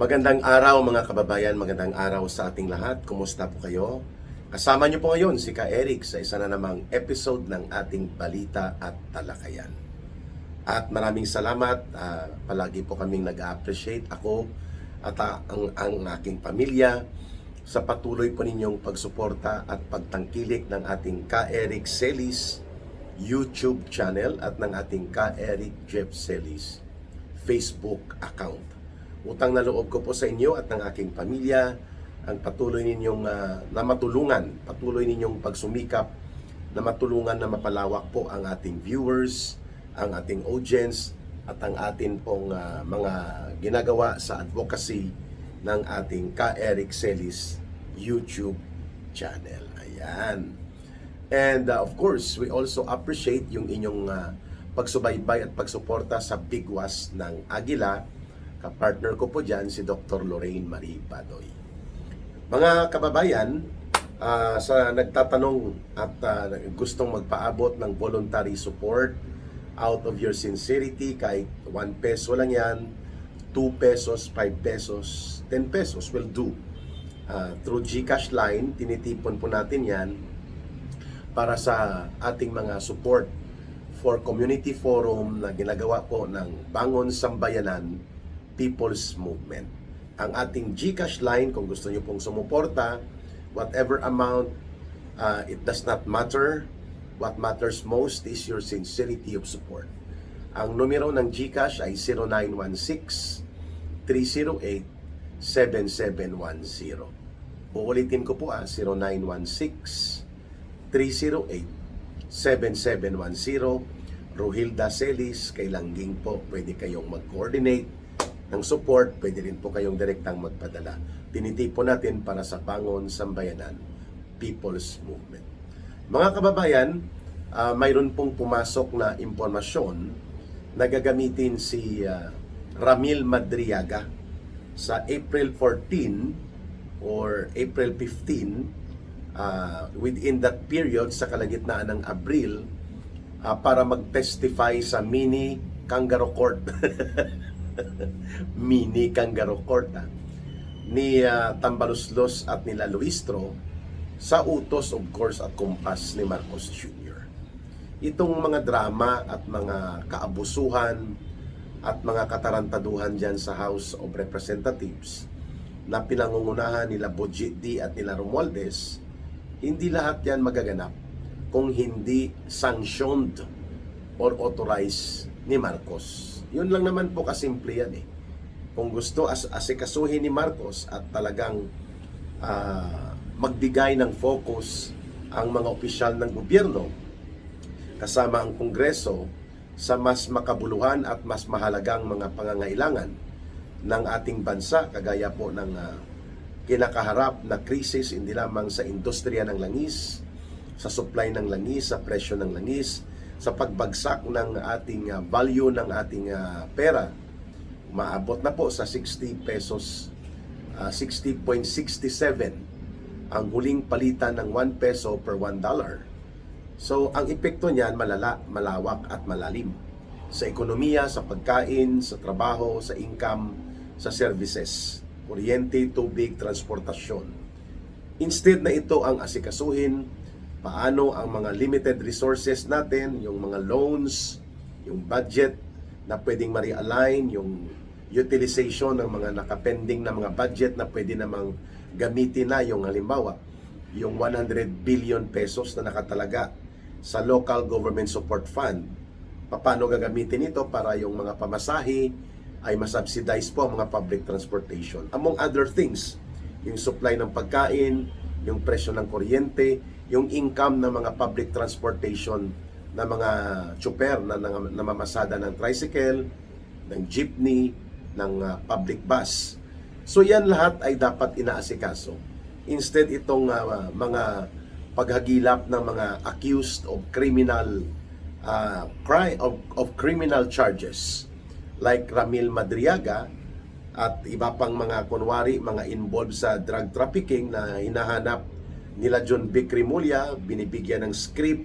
Magandang araw mga kababayan, magandang araw sa ating lahat. Kumusta po kayo? Kasama niyo po ngayon si Ka Eric sa isa na namang episode ng ating Balita at Talakayan. At maraming salamat, palagi po kaming nag-appreciate ako at ang aking pamilya sa patuloy po ninyong pagsuporta at pagtangkilik ng ating Ka Eric Celis YouTube channel at ng ating Ka Eric Jeff Celis Facebook account. Utang na loob ko po sa inyo at ng aking pamilya ang patuloy ninyong patuloy ninyong pagsumikap na matulungan na mapalawak po ang ating viewers, ang ating audience at ang atin pong mga ginagawa sa advocacy ng ating Ka Eric Celis YouTube channel. Ayan. And of course, we also appreciate yung inyong pagsubaybay at pagsuporta sa Bigwas ng Agila. Kapartner ko po dyan si Dr. Lorraine Marie Badoy. Mga kababayan, sa nagtatanong at gustong magpaabot ng voluntary support out of your sincerity, kahit 1 peso lang yan, 2 pesos, 5 pesos, 10 pesos will do. Through GCash line, tinitipon po natin yan para sa ating mga support for community forum na ginagawa po ng Bangon Sambayanan People's Movement. Ang ating GCash line, kung gusto nyo pong sumuporta, whatever amount, it does not matter. What matters most is your sincerity of support. Ang numero ng GCash ay 0916-308-7710. Uulitin ko po 0916-308-7710. Rohilda Celis, kay Langging po, pwede kayong mag-coordinate ng support, pwede rin po kayong direktang magpadala. Tinitipon natin para sa Bangon Sambayanan People's Movement. Mga kababayan, mayroon pong pumasok na impormasyon na gagamitin si Ramil Madriaga sa April 14 or April 15, within that period sa kalagitnaan ng Abril, para mag-testify sa mini kangaroo court. Mini kangaroo court ni Tambaluslos at nila Luistro sa utos of course at kumpas ni Marcos Jr. Itong mga drama at mga kaabusuhan at mga katarantaduhan dyan sa House of Representatives na pinangungunahan nila Bogie D at nila Romualdez, hindi lahat yan magaganap kung hindi sanctioned or authorized ni Marcos. Yun lang naman po kasimple yan eh. Kung gusto asikasuhin ni Marcos at talagang magbigay ng focus ang mga opisyal ng gobyerno kasama ang Kongreso sa mas makabuluhan at mas mahalagang mga pangangailangan ng ating bansa, kagaya po ng kinakaharap na krisis hindi lamang sa industriya ng langis, sa supply ng langis, sa presyo ng langis, sa pagbagsak ng ating value ng ating pera. Maabot na po sa 60 pesos, 60.67 ang huling palitan ng 1 peso per $1. So ang epekto niyan malala, malawak at malalim sa ekonomiya, sa pagkain, sa trabaho, sa income, sa services, kuryente, tubig, transportasyon. Instead na ito ang asikasuhin, paano ang mga limited resources natin, yung mga loans, yung budget na pwedeng ma-realign, yung utilization ng mga nakapending na mga budget na pwede namang gamitin na, yung halimbawa, yung 100 billion pesos na nakatalaga sa Local Government Support Fund. Paano gagamitin ito para yung mga pamasahe ay masubsidize po ang mga public transportation. Among other things, yung supply ng pagkain, yung presyo ng kuryente, yung income ng mga public transportation na mga tsuper na namamasada ng tricycle, ng jeepney, ng public bus. So yan lahat ay dapat inaasikaso. Instead itong mga paghagilap ng mga accused of criminal criminal charges like Ramil Madriaga at iba pang mga kunwari mga involved sa drug trafficking na hinahanap nila John Vic Rimulya, binibigyan ng script.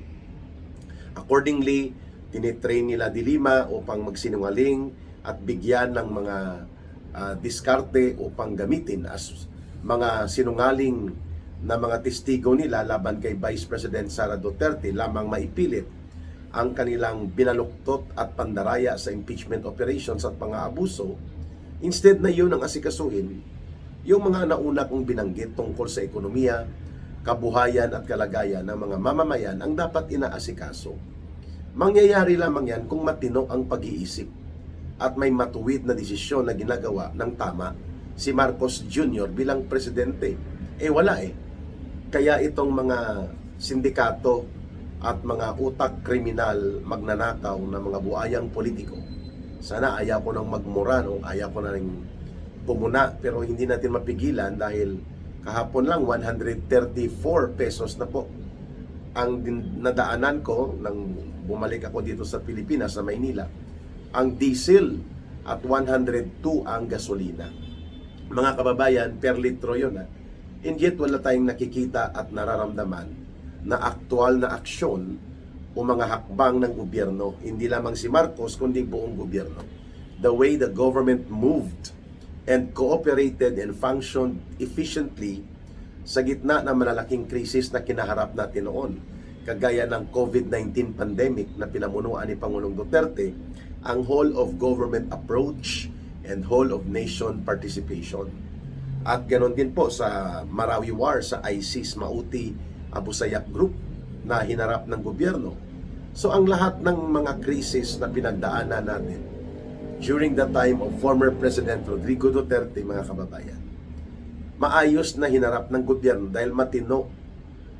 Accordingly, tinitrain nila Dilima upang magsinungaling at bigyan ng mga diskarte upang gamitin as mga sinungaling na mga testigo nila laban kay Vice President Sara Duterte lamang maipilit ang kanilang binaluktot at pandaraya sa impeachment operations at mga abuso, instead na yun ang asikasuhin yung mga nauna kong binanggit tungkol sa ekonomiya, kabuhayan at kalagayan ng mga mamamayan ang dapat inaasikaso. Mangyayari lamang yan kung matino ang pag-iisip at may matuwid na desisyon na ginagawa ng tama si Marcos Jr. bilang presidente. Wala eh. Kaya itong mga sindikato at mga utak kriminal magnanakaw na mga buayang politiko, sana ayaw ko nang magmura, no? Ayaw ko na rin pumuna, pero hindi natin mapigilan dahil kahapon lang 134 pesos na po ang nadaanan ko nang bumalik ako dito sa Pilipinas, sa Maynila, ang diesel, at 102 ang gasolina. Mga kababayan, per litro yun ha. And yet wala tayong nakikita at nararamdaman na aktual na aksyon o mga hakbang ng gobyerno, hindi lamang si Marcos kundi buong gobyerno. The way the government moved and cooperated and functioned efficiently sa gitna ng malalaking krisis na kinaharap natin noon, kagaya ng COVID-19 pandemic na pinamunuan ni Pangulong Duterte, ang whole of government approach and whole of nation participation. At ganoon din po sa Marawi War, sa ISIS, Mauti, Abu Sayyaf Group na hinarap ng gobyerno. So ang lahat ng mga krisis na pinagdaanan natin during the time of former President Rodrigo Duterte, mga kababayan, maayos na hinarap ng gobyerno dahil matino,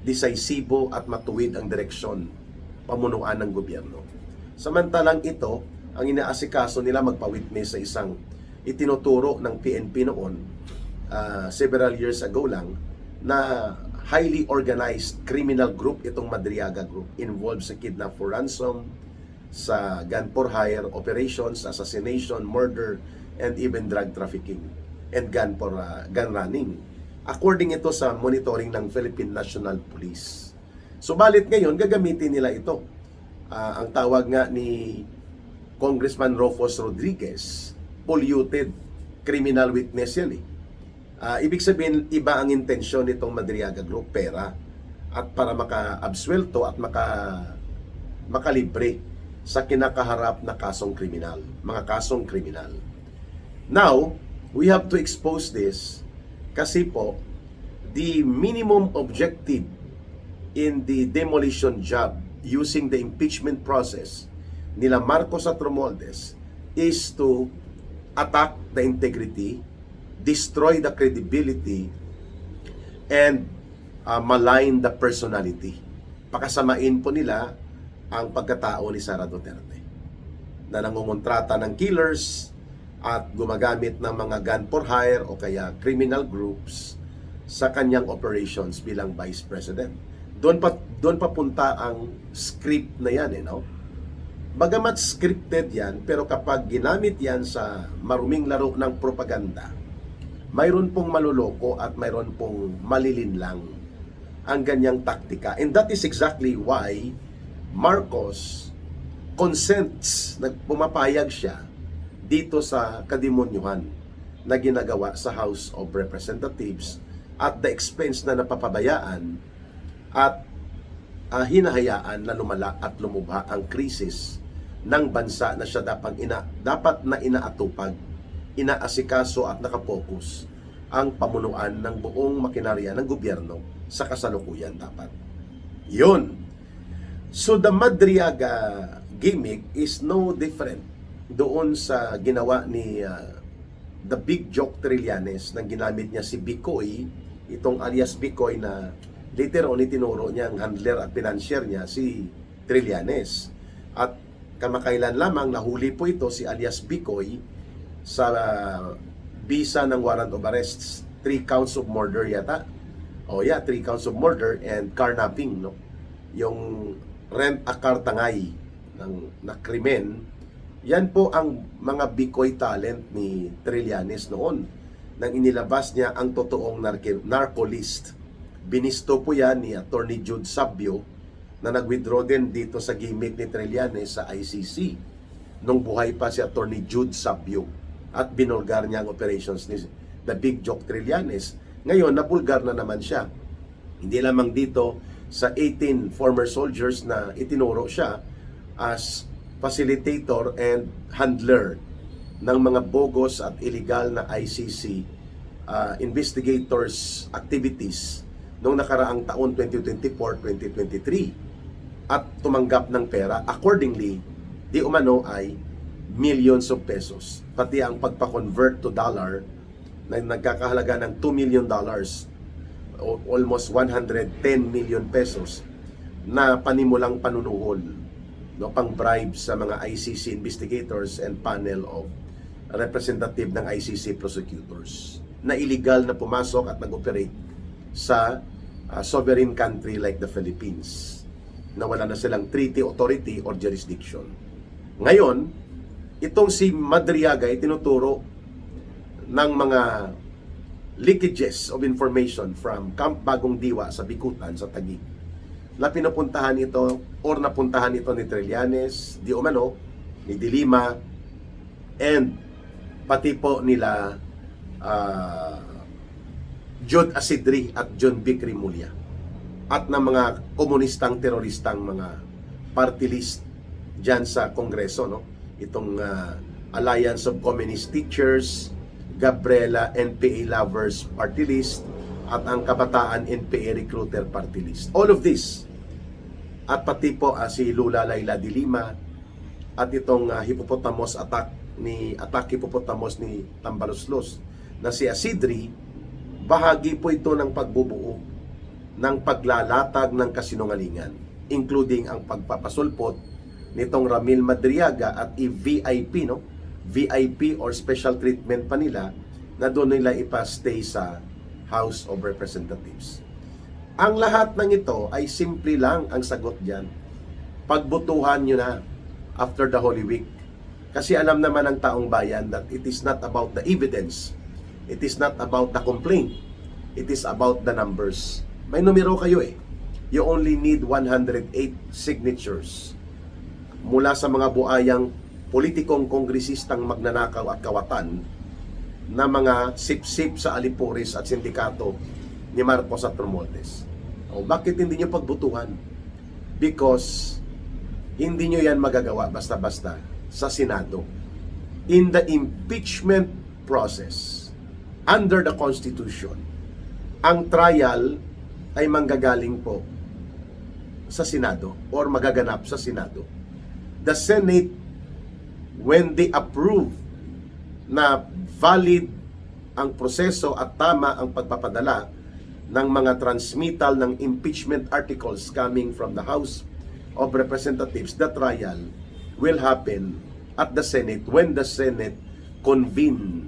decisibo at matuwid ang direksyon pamunuan ng gobyerno. Samantalang ito, ang inaasikaso nila magpa-witness sa isang itinuturo ng PNP noon several years ago lang na highly organized criminal group, itong Madriaga Group, involved sa kidnap for ransom, sa gun for hire operations, assassination, murder, and even drug trafficking and gun running. According ito sa monitoring ng Philippine National Police. Subalit ngayon, gagamitin nila ito. Ang tawag nga ni Congressman Rufus Rodriguez, polluted criminal witness yan eh. Ibig sabihin, iba ang intensyon nitong Madriaga Group, pera, at para maka-absuelto at makalibre sa kinakaharap na kasong kriminal, mga kasong kriminal. Now, we have to expose this kasi po, the minimum objective in the demolition job using the impeachment process nila Marcos at Romualdez is to attack the integrity, destroy the credibility, and malign the personality. Pakasamain po nila ang pagkatao ni Sara Duterte na nangungontrata ng killers at gumagamit ng mga gun for hire o kaya criminal groups sa kanyang operations bilang Vice President. Doon papunta ang script na yan, no? Bagamat scripted yan, pero kapag ginamit yan sa maruming laro ng propaganda, mayroon pong maluloko at mayroon pong malilinlang ang ganyang taktika. And that is exactly why Marcos consents, pumapayag siya dito sa kademonyuhan na ginagawa sa House of Representatives at the expense na napapabayaan at hinahayaan na lumala at lumubha ang krisis ng bansa na siya dapat na inaatupag, inaasikaso at nakapokus ang pamunuan ng buong makinarya ng gobyerno sa kasalukuyan dapat. Yun. So the Madriaga gimmick is no different doon sa ginawa ni the Big Joke Trillanes nang ginamit niya si Bicoy, itong alias Bicoy na later on itinuro niya ang handler at financier niya si Trillanes. At kamakailan lamang nahuli po ito si alias Bicoy sa bisa ng warrant of arrests, 3 counts of murder yata. 3 counts of murder and carnapping, no? Yung rent a car tangay na krimen. Yan po ang mga Bicoy talent ni Trillanes noon nang inilabas niya ang totoong narco list. Binisto po yan ni Attorney Jude Sabio na nag-withdraw din dito sa gimmick ni Trillanes sa ICC nung buhay pa si Attorney Jude Sabio. at binulgar niya ang operations ni the Big Joke Trillanes. Ngayon, nabulgar na naman siya. Hindi lamang dito sa 18 former soldiers na itinuro siya as facilitator and handler ng mga bogus at illegal na ICC investigators activities noong nakaraang taon 2024-2023 at tumanggap ng pera. Accordingly, di umano ay millions of pesos. Pati ang pagpa-convert to dollar na nagkakahalaga ng $2 million, almost 110 million pesos na panimulang panunuhol, no, pang bribe sa mga ICC investigators and panel of representative ng ICC prosecutors na illegal na pumasok at nag-operate sa sovereign country like the Philippines na wala na silang treaty, authority, or jurisdiction. Ngayon, itong si Madriaga ay tinuturo ng mga leakages of information from Camp Bagong Diwa sa Bicutan, sa Taguig, na pinupuntahan ito or napuntahan ito ni Trillanes, di umano, ni De Lima, and pati po nila Jude Asidri at John Vic Rimulya at ng mga komunistang teroristang mga party list dyan sa Kongreso, no? Itong Alliance of Communist Teachers, Gabriela NPA Lovers Party List, at ang Kabataan NPA Recruiter Party List. All of this, at pati po si Lula Laila de Lima at itong hippopotamus attack hippopotamus ni Tambaloslos na si Asidri, bahagi po ito ng pagbubuo ng paglalatag ng kasinungalingan, including ang pagpapasulpot nitong Ramil Madriaga at i-VIP, no? VIP or special treatment pa nila na doon nila ipastay sa House of Representatives. Ang lahat ng ito ay simple lang ang sagot diyan. Pagbutuhan nyo na after the Holy Week. Kasi alam naman ng taong bayan that it is not about the evidence. It is not about the complaint. It is about the numbers. May numero kayo eh. You only need 108 signatures mula sa mga buayang politikong kongresistang magnanakaw at kawatan na mga sip-sip sa alipuris at sindikato ni Marcos at Romualdez. O bakit hindi nyo pagbutuhan? Because hindi nyo yan magagawa basta-basta sa Senado. In the impeachment process, under the Constitution, ang trial ay manggagaling po sa Senado or magaganap sa Senado. The Senate, when they approve na valid ang proseso at tama ang pagpapadala ng mga transmittal ng impeachment articles coming from the House of Representatives, the trial will happen at the Senate when the Senate convenes,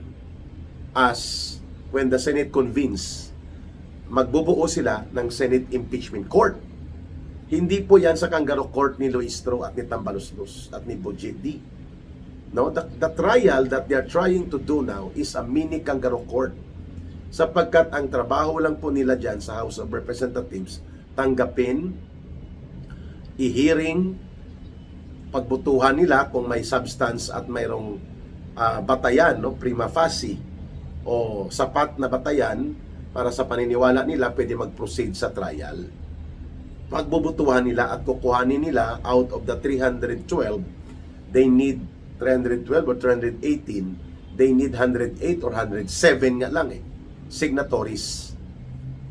magbubuo sila ng Senate Impeachment Court. Hindi po yan sa kangaroo court ni Luistro at ni Tambaloslos at ni Bujedi. No, the trial that they are trying to do now is a mini kangaroo court. Sapagkat ang trabaho lang po nila dyan sa House of Representatives, tanggapin, i-hearing, pagbutuhan nila kung may substance at mayroong batayan, no, prima facie o sapat na batayan para sa paniniwala nila pwede mag-proceed sa trial. Pagbubutuhan nila at kukuhanin nila out of the 312, they need 312 or 318, they need 108 or 107 nga lang signatories.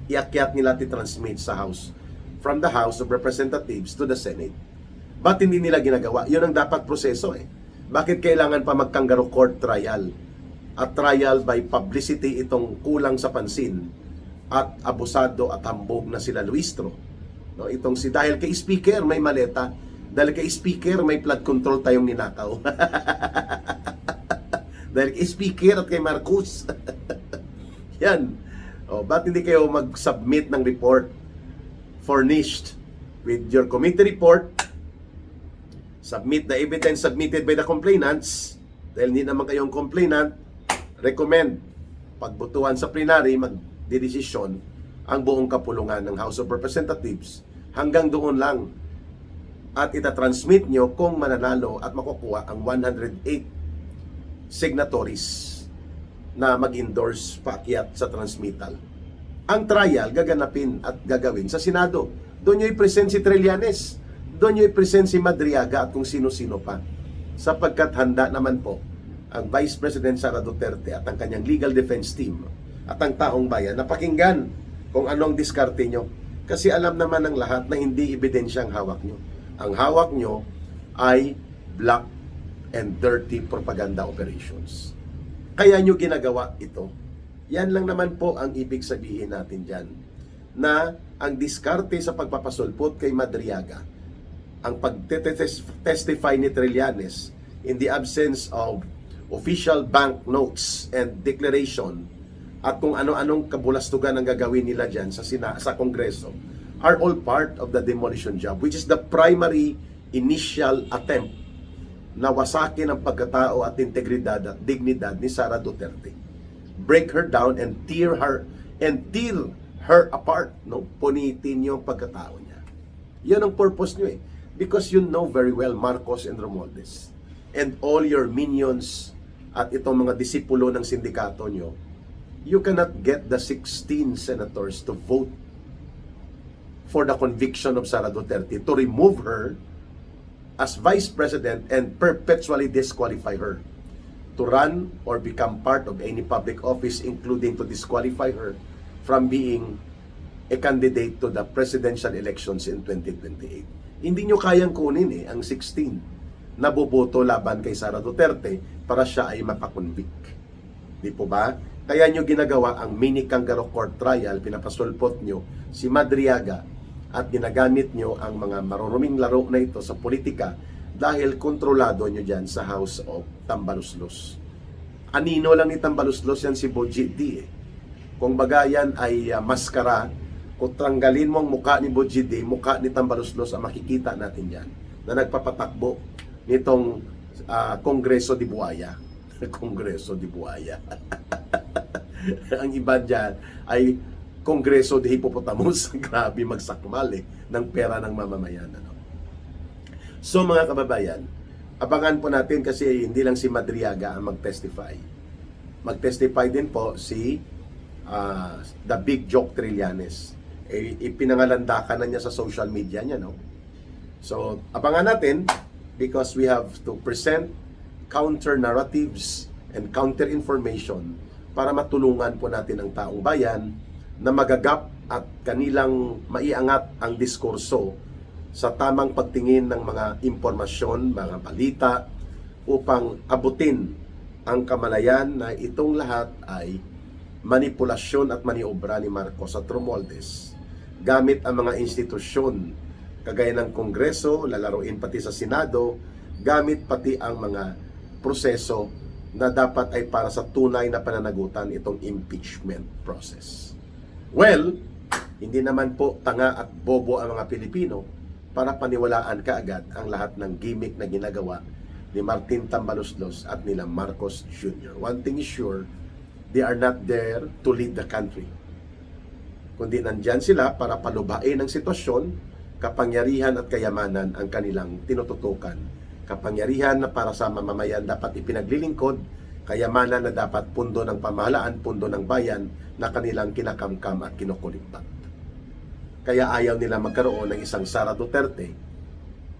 Iakyat nila ti-transmit sa House, from the House of Representatives to the Senate. Ba't hindi nila ginagawa? Yun ang dapat proseso Bakit kailangan pa mag-kangaroo court trial? At trial by publicity itong kulang sa pansin at abusado at hambog na sila Luistro. No, itong dahil kay speaker may maleta, dahil kay speaker may flood control tayong ninakaw. Dahil kay speaker at kay Marcos. Yan. Ba't hindi kayo mag-submit ng report furnished with your committee report? Submit the evidence submitted by the complainants. Dahil hindi naman kayong complainant, recommend pagbutuhan sa plenary, magdidesisyon ang buong kapulungan ng House of Representatives. Hanggang doon lang. At itatransmit nyo kung mananalo at makukuha ang 108 signatories na mag-endorse paakyat sa transmittal. Ang trial gaganapin at gagawin sa Senado. Doon nyo i-present si Trillanes, doon nyo i-present si Madriaga at kung sino-sino pa. Sapagkat handa naman po ang Vice President Sara Duterte at ang kanyang legal defense team at ang taong bayan na pakinggan kung anong diskarte nyo. Kasi alam naman ng lahat na hindi ebidensya ang hawak nyo. Ang hawak nyo ay black and dirty propaganda operations. Kaya nyo ginagawa ito. Yan lang naman po ang ibig sabihin natin dyan. Na ang diskarte sa pagpapasulpot kay Madriaga, ang pag-testify ni Trillanes in the absence of official bank notes and declaration at kung ano-anong kabulastugan ang gagawin nila dyan sa Kongreso are all part of the demolition job, which is the primary initial attempt na wasakin ang pagkatao at integridad at dignidad ni Sara Duterte. Break her down and tear her apart, no? Punitin yung pagkatao niya. Yan ang purpose nyo eh. Because you know very well Marcos and Romualdez and all your minions at itong mga disipulo ng sindikato nyo, you cannot get the 16 senators to vote for the conviction of Sara Duterte to remove her as Vice President and perpetually disqualify her to run or become part of any public office, including to disqualify her from being a candidate to the presidential elections in 2028. Hindi nyo kayang kunin ang 16 na boboto laban kay Sara Duterte para siya ay mapakonvict. Di po ba? Kaya nyo ginagawa ang mini kangaroo court trial, pinapasulpot nyo si Madriaga at ginagamit nyo ang mga maruruming laro na ito sa politika dahil kontrolado nyo dyan sa House of Tambaluslos. Anino lang ni Tambaluslos yan si Boji D. Kung baga yan ay maskara, kung tanggalin mo ang mukha ni Boji D, mukha ni Tambaluslos ang makikita natin yan na nagpapatakbo nitong Kongreso di Buaya. Kongreso di Buaya. Ang iba dyan ay Kongreso de Hippopotamus. Grabe magsakmal ng pera ng mamamayan. So mga kababayan, abangan po natin kasi hindi lang si Madriaga ang mag-testify. Mag-testify din po si the Big Joke Trillanes. Ipinangalandakan na niya sa social media niya, no? So abangan natin because we have to present counter narratives and counter information para matulungan po natin ang taong bayan na magagap at kanilang maiangat ang diskurso sa tamang pagtingin ng mga impormasyon, mga balita upang abutin ang kamalayan na itong lahat ay manipulasyon at maniobra ni Marcos at Romualdez gamit ang mga institusyon kagaya ng Kongreso, lalaruin pati sa Senado, gamit pati ang mga proseso na dapat ay para sa tunay na pananagutan itong impeachment process. Well, hindi naman po tanga at bobo ang mga Pilipino para paniwalaan kaagad ang lahat ng gimmick na ginagawa ni Martin Tambaluslos at nila Marcos Jr. One thing is sure, they are not there to lead the country. Kundi nandyan sila para palubain ang sitwasyon, kapangyarihan at kayamanan ang kanilang tinututukan. Kapangyarihan na para sa mamamayan dapat ipinaglilingkod, kayamanan na dapat pundo ng pamahalaan, pundo ng bayan na kanilang kinakamkam at kinukulimbat. Kaya ayaw nila magkaroon ng isang Sara Duterte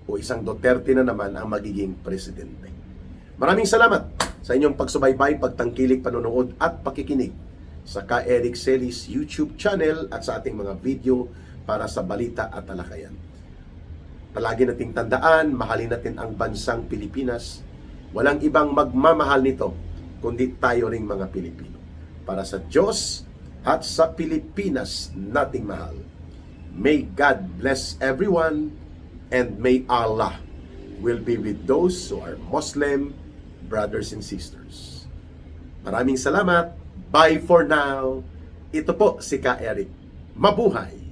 o isang Duterte na naman ang magiging presidente. Maraming salamat sa inyong pagsubaybay, pagtangkilik, panonood at pakikinig sa Ka Eric Celis YouTube channel at sa ating mga video para sa balita at talakayan. Palagi nating tandaan, mahalin natin ang bansang Pilipinas. Walang ibang magmamahal nito kundi tayo ring mga Pilipino. Para sa Diyos at sa Pilipinas nating mahal. May God bless everyone and may Allah will be with those who are Muslim brothers and sisters. Maraming salamat. Bye for now. Ito po si Ka Eric. Mabuhay!